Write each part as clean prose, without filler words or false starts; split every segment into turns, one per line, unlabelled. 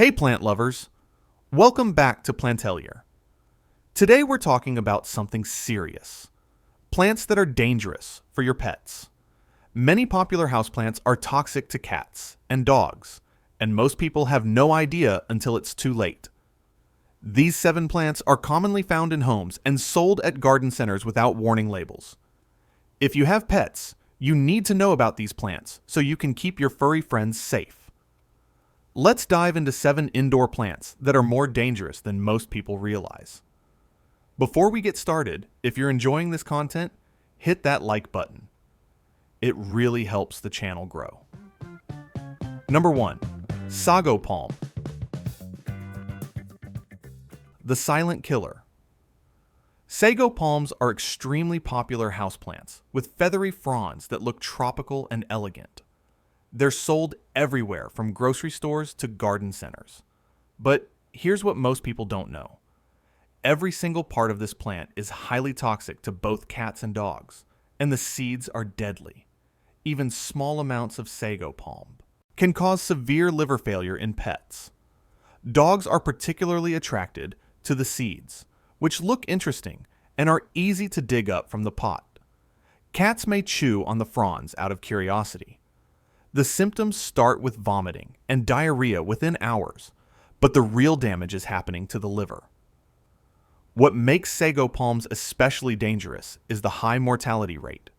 Hey plant lovers, welcome back to Plantelier. Today we're talking about something serious. Plants that are dangerous for your pets. Many popular houseplants are toxic to cats and dogs, and most people have no idea until it's too late. These 7 plants are commonly found in homes and sold at garden centers without warning labels. If you have pets, you need to know about these plants so you can keep your furry friends safe. Let's dive into 7 indoor plants that are more dangerous than most people realize. Before we get started, if you're enjoying this content, hit that like button. It really helps the channel grow. Number 1. Sago Palm. The silent killer. Sago palms are extremely popular houseplants with feathery fronds that look tropical and elegant. They're sold everywhere from grocery stores to garden centers. But here's what most people don't know. Every single part of this plant is highly toxic to both cats and dogs, and the seeds are deadly. Even small amounts of sago palm can cause severe liver failure in pets. Dogs are particularly attracted to the seeds, which look interesting and are easy to dig up from the pot. Cats may chew on the fronds out of curiosity. The symptoms start with vomiting and diarrhea within hours, but the real damage is happening to the liver. What makes sago palms especially dangerous is the high mortality rate.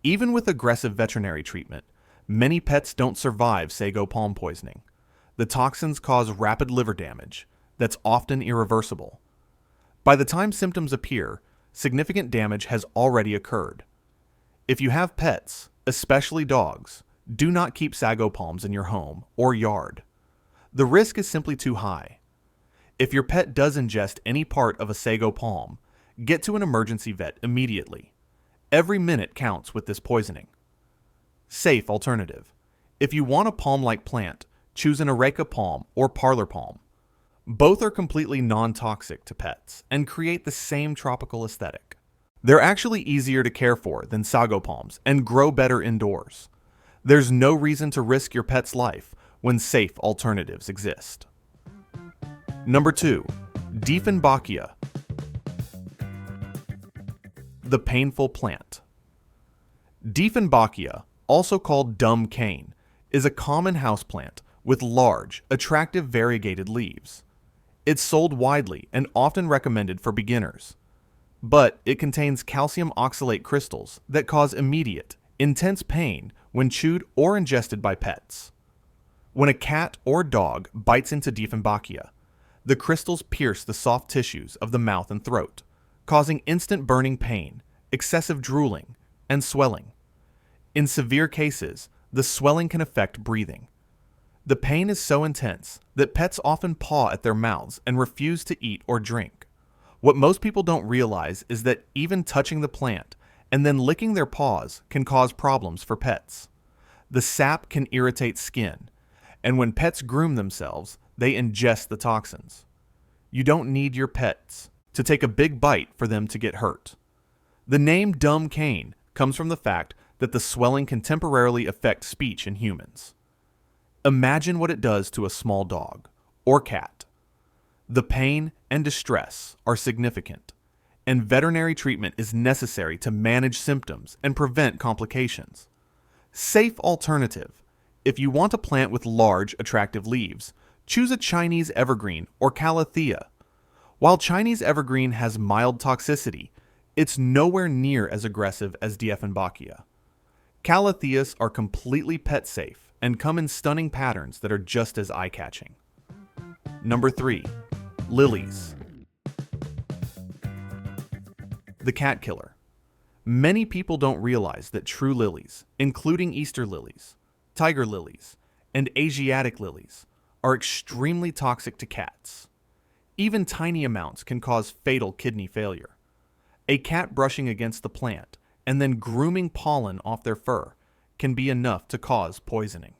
Even with aggressive veterinary treatment, many pets don't survive sago palm poisoning. The toxins cause rapid liver damage that's often irreversible. By the time symptoms appear, significant damage has already occurred. If you have pets, especially dogs, do not keep sago palms in your home or yard. The risk is simply too high. If your pet does ingest any part of a sago palm, get to an emergency vet immediately. Every minute counts with this poisoning. Safe alternative. If you want a palm-like plant, choose an areca palm or parlor palm. Both are completely non-toxic to pets and create the same tropical aesthetic. They're actually easier to care for than sago palms and grow better indoors. There's no reason to risk your pet's life when safe alternatives exist. Number 2. Dieffenbachia. The painful plant. Dieffenbachia, also called dumb cane, is a common houseplant with large, attractive variegated leaves. It's sold widely and often recommended for beginners. But it contains calcium oxalate crystals that cause immediate, intense pain when chewed or ingested by pets. When a cat or dog bites into Dieffenbachia, the crystals pierce the soft tissues of the mouth and throat, causing instant burning pain, excessive drooling, and swelling. In severe cases, the swelling can affect breathing. The pain is so intense that pets often paw at their mouths and refuse to eat or drink. What most people don't realize is that even touching the plant and then licking their paws can cause problems for pets. The sap can irritate skin, and when pets groom themselves, they ingest the toxins. You don't need your pets to take a big bite for them to get hurt. The name dumb cane comes from the fact that the swelling can temporarily affect speech in humans. Imagine what it does to a small dog or cat. The pain and distress are significant, and veterinary treatment is necessary to manage symptoms and prevent complications. Safe alternative. If you want a plant with large, attractive leaves, choose a Chinese evergreen or calathea. While Chinese evergreen has mild toxicity, it's nowhere near as aggressive as Dieffenbachia. Calatheas are completely pet safe and come in stunning patterns that are just as eye-catching. Number 3. Lilies. The cat killer. Many people don't realize that true lilies, including Easter lilies, tiger lilies, and Asiatic lilies, are extremely toxic to cats. Even tiny amounts can cause fatal kidney failure. A cat brushing against the plant and then grooming pollen off their fur can be enough to cause poisoning.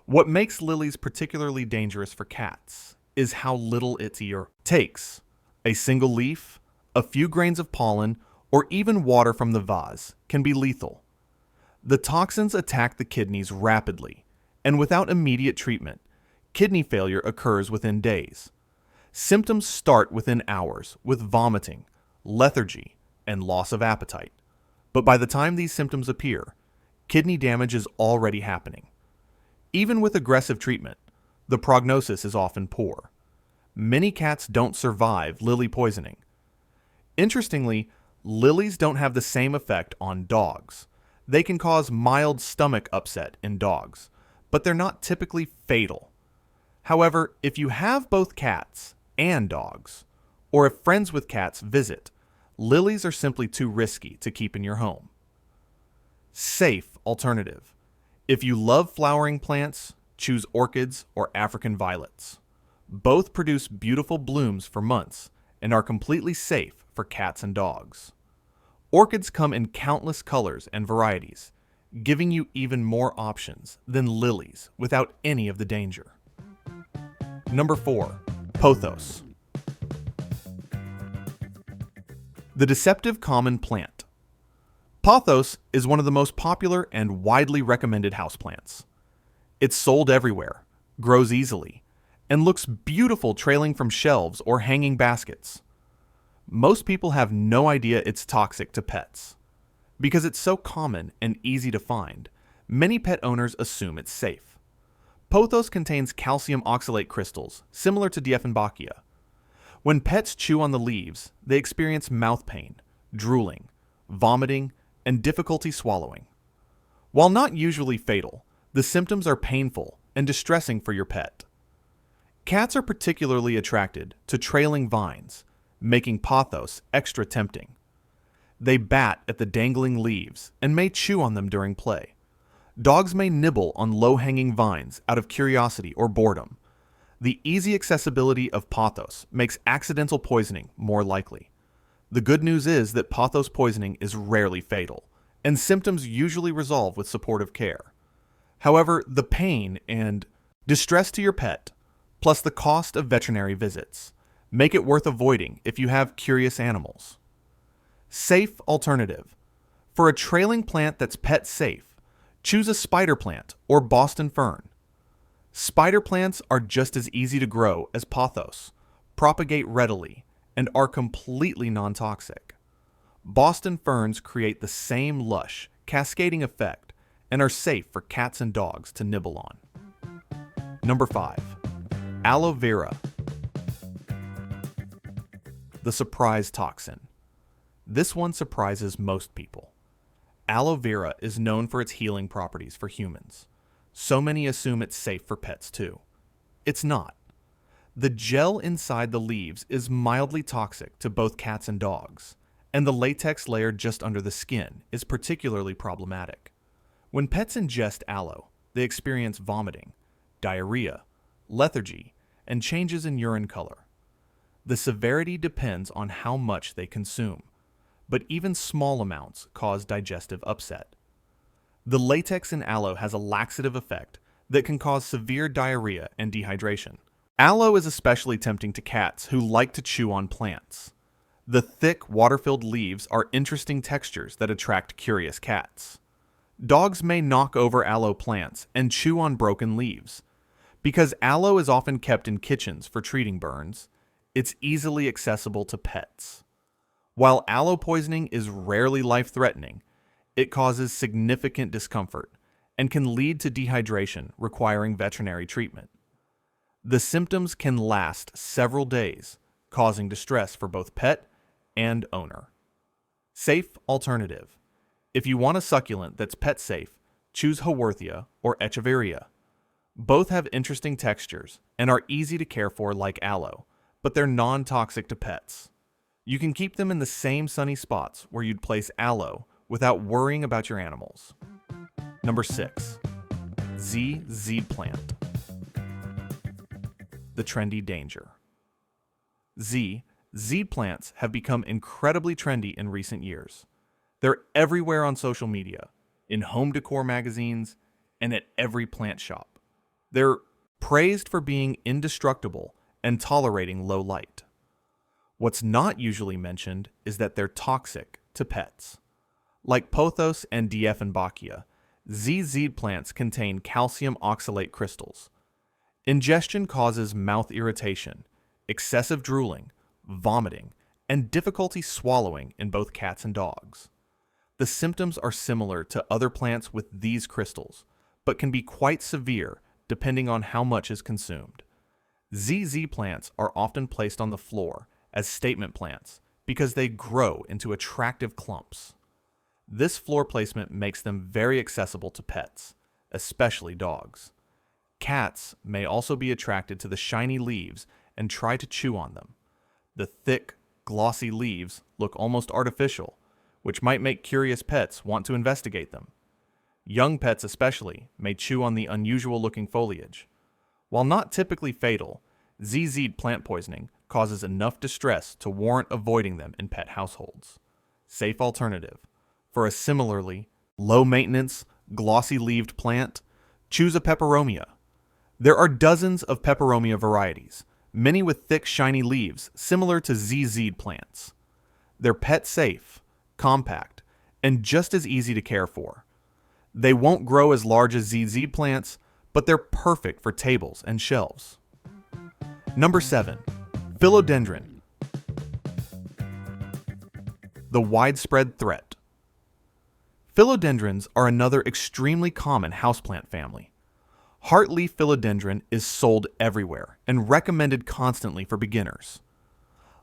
What makes lilies particularly dangerous for cats is how little its ear takes. A single leaf, a few grains of pollen, or even water from the vase can be lethal. The toxins attack the kidneys rapidly, and without immediate treatment, Kidney failure occurs within days. Symptoms start within hours with vomiting, lethargy, and loss of appetite. But by the time these symptoms appear, kidney damage is already happening. Even with aggressive treatment, the prognosis is often poor. Many cats don't survive lily poisoning. Interestingly, lilies don't have the same effect on dogs. They can cause mild stomach upset in dogs, but they're not typically fatal. However, if you have both cats and dogs, or if friends with cats visit, lilies are simply too risky to keep in your home. Safe alternative. If you love flowering plants, choose orchids or African violets. Both produce beautiful blooms for months and are completely safe for cats and dogs. Orchids come in countless colors and varieties, giving you even more options than lilies without any of the danger. Number 4. Pothos. The deceptive common plant. Pothos is one of the most popular and widely recommended houseplants. It's sold everywhere, grows easily, and looks beautiful trailing from shelves or hanging baskets. Most people have no idea it's toxic to pets. Because it's so common and easy to find, many pet owners assume it's safe. Pothos contains calcium oxalate crystals, similar to Dieffenbachia. When pets chew on the leaves, they experience mouth pain, drooling, vomiting, and difficulty swallowing. While not usually fatal, the symptoms are painful and distressing for your pet. Cats are particularly attracted to trailing vines, making pothos extra tempting. They bat at the dangling leaves and may chew on them during play. Dogs may nibble on low-hanging vines out of curiosity or boredom. The easy accessibility of pothos makes accidental poisoning more likely. The good news is that pothos poisoning is rarely fatal, and symptoms usually resolve with supportive care. However, the pain and distress to your pet, plus the cost of veterinary visits, make it worth avoiding if you have curious animals. Safe alternative. For a trailing plant that's pet safe, choose a spider plant or Boston fern. Spider plants are just as easy to grow as pothos, propagate readily, and are completely non-toxic. Boston ferns create the same lush, cascading effect and are safe for cats and dogs to nibble on. Number 5. Aloe vera. The surprise toxin. This one surprises most people. Aloe vera is known for its healing properties for humans. So many assume it's safe for pets too. It's not. The gel inside the leaves is mildly toxic to both cats and dogs, and the latex layer just under the skin is particularly problematic. When pets ingest aloe, they experience vomiting, diarrhea, lethargy, and changes in urine color. The severity depends on how much they consume, but even small amounts cause digestive upset. The latex in aloe has a laxative effect that can cause severe diarrhea and dehydration. Aloe is especially tempting to cats who like to chew on plants. The thick, water-filled leaves are interesting textures that attract curious cats. Dogs may knock over aloe plants and chew on broken leaves. Because aloe is often kept in kitchens for treating burns, it's easily accessible to pets. While aloe poisoning is rarely life-threatening, it causes significant discomfort and can lead to dehydration requiring veterinary treatment. The symptoms can last several days, causing distress for both pet and owner. Safe alternative. If you want a succulent that's pet safe, choose Haworthia or Echeveria. Both have interesting textures and are easy to care for like aloe, but they're non-toxic to pets. You can keep them in the same sunny spots where you'd place aloe without worrying about your animals. Number 6. Seed plant. The trendy danger. Seed plants have become incredibly trendy in recent years. They're everywhere on social media, in home decor magazines, and at every plant shop. They're praised for being indestructible and tolerating low light. What's not usually mentioned is that they're toxic to pets. Like Pothos and Dieffenbachia, seed plants contain calcium oxalate crystals. Ingestion causes mouth irritation, excessive drooling, vomiting, and difficulty swallowing in both cats and dogs. The symptoms are similar to other plants with these crystals, but can be quite severe depending on how much is consumed. ZZ plants are often placed on the floor as statement plants because they grow into attractive clumps. This floor placement makes them very accessible to pets, especially dogs. Cats may also be attracted to the shiny leaves and try to chew on them. The thick, glossy leaves look almost artificial, which might make curious pets want to investigate them. Young pets especially may chew on the unusual-looking foliage. While not typically fatal, ZZ plant poisoning causes enough distress to warrant avoiding them in pet households. Safe alternative. For a similarly low-maintenance, glossy-leaved plant, choose a peperomia. There are dozens of peperomia varieties, many with thick, shiny leaves similar to ZZ plants. They're pet-safe, compact, and just as easy to care for. They won't grow as large as ZZ plants, but they're perfect for tables and shelves. Number 7. Philodendron. The widespread threat. Philodendrons are another extremely common houseplant family. Heartleaf philodendron is sold everywhere and recommended constantly for beginners.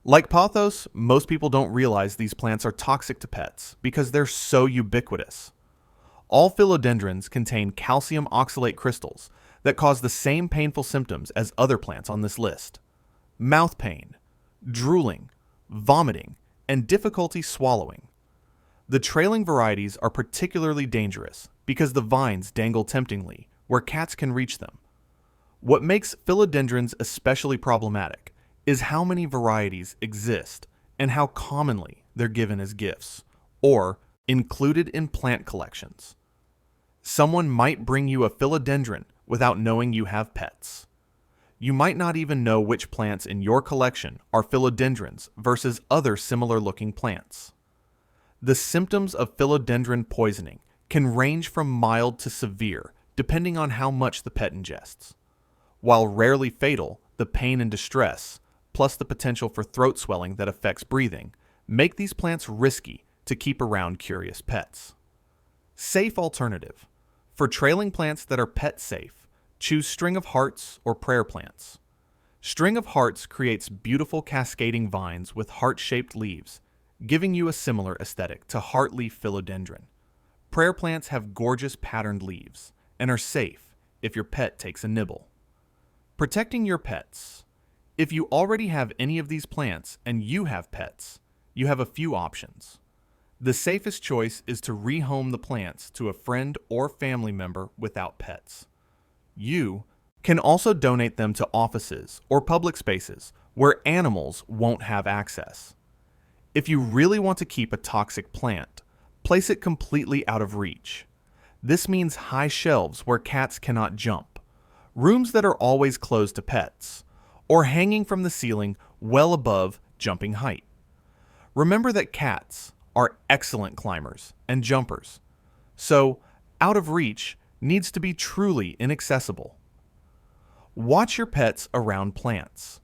Like Pothos, most people don't realize these plants are toxic to pets because they're so ubiquitous. All philodendrons contain calcium oxalate crystals that cause the same painful symptoms as other plants on this list: mouth pain, drooling, vomiting, and difficulty swallowing. The trailing varieties are particularly dangerous because the vines dangle temptingly where cats can reach them. What makes philodendrons especially problematic is how many varieties exist and how commonly they're given as gifts or included in plant collections. Someone might bring you a philodendron without knowing you have pets. You might not even know which plants in your collection are philodendrons versus other similar-looking plants. The symptoms of philodendron poisoning can range from mild to severe depending on how much the pet ingests. While rarely fatal, the pain and distress, plus the potential for throat swelling that affects breathing, make these plants risky to keep around curious pets. Safe alternative. For trailing plants that are pet safe, choose string of hearts or prayer plants. String of hearts creates beautiful cascading vines with heart-shaped leaves, giving you a similar aesthetic to heartleaf philodendron. Prayer plants have gorgeous patterned leaves and are safe if your pet takes a nibble. Protecting your pets. If you already have any of these plants and you have pets, you have a few options. The safest choice is to rehome the plants to a friend or family member without pets. You can also donate them to offices or public spaces where animals won't have access. If you really want to keep a toxic plant, place it completely out of reach. This means high shelves where cats cannot jump, rooms that are always closed to pets, or hanging from the ceiling well above jumping height. Remember that cats are excellent climbers and jumpers, so out of reach needs to be truly inaccessible. Watch your pets around plants.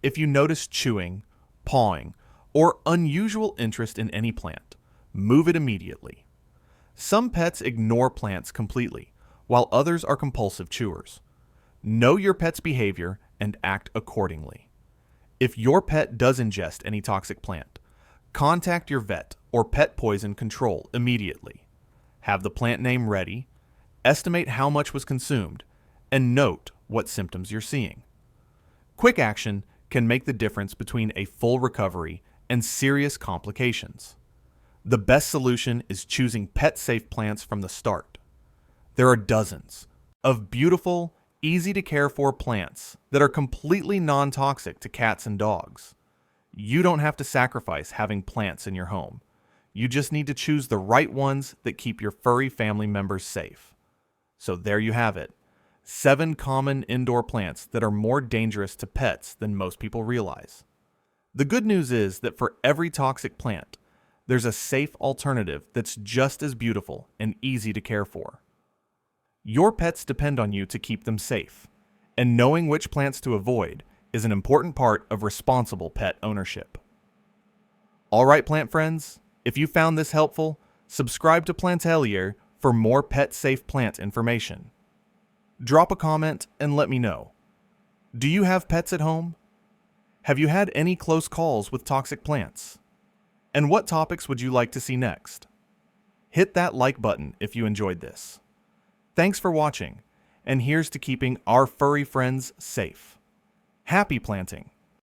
If you notice chewing, pawing, or unusual interest in any plant, move it immediately. Some pets ignore plants completely, while others are compulsive chewers. Know your pet's behavior and act accordingly. If your pet does ingest any toxic plant, contact your vet or pet poison control immediately. Have the plant name ready, estimate how much was consumed, and note what symptoms you're seeing. Quick action can make the difference between a full recovery and serious complications. The best solution is choosing pet-safe plants from the start. There are dozens of beautiful, easy-to-care-for plants that are completely non-toxic to cats and dogs. You don't have to sacrifice having plants in your home. You just need to choose the right ones that keep your furry family members safe. So there you have it. 7 common indoor plants that are more dangerous to pets than most people realize. The good news is that for every toxic plant, there's a safe alternative that's just as beautiful and easy to care for. Your pets depend on you to keep them safe. and knowing which plants to avoid is an important part of responsible pet ownership. All right, plant friends, if you found this helpful, subscribe to Plantelier for more pet-safe plant information. Drop a comment and let me know. Do you have pets at home? Have you had any close calls with toxic plants? And what topics would you like to see next? Hit that like button if you enjoyed this. Thanks for watching, and here's to keeping our furry friends safe. Happy planting!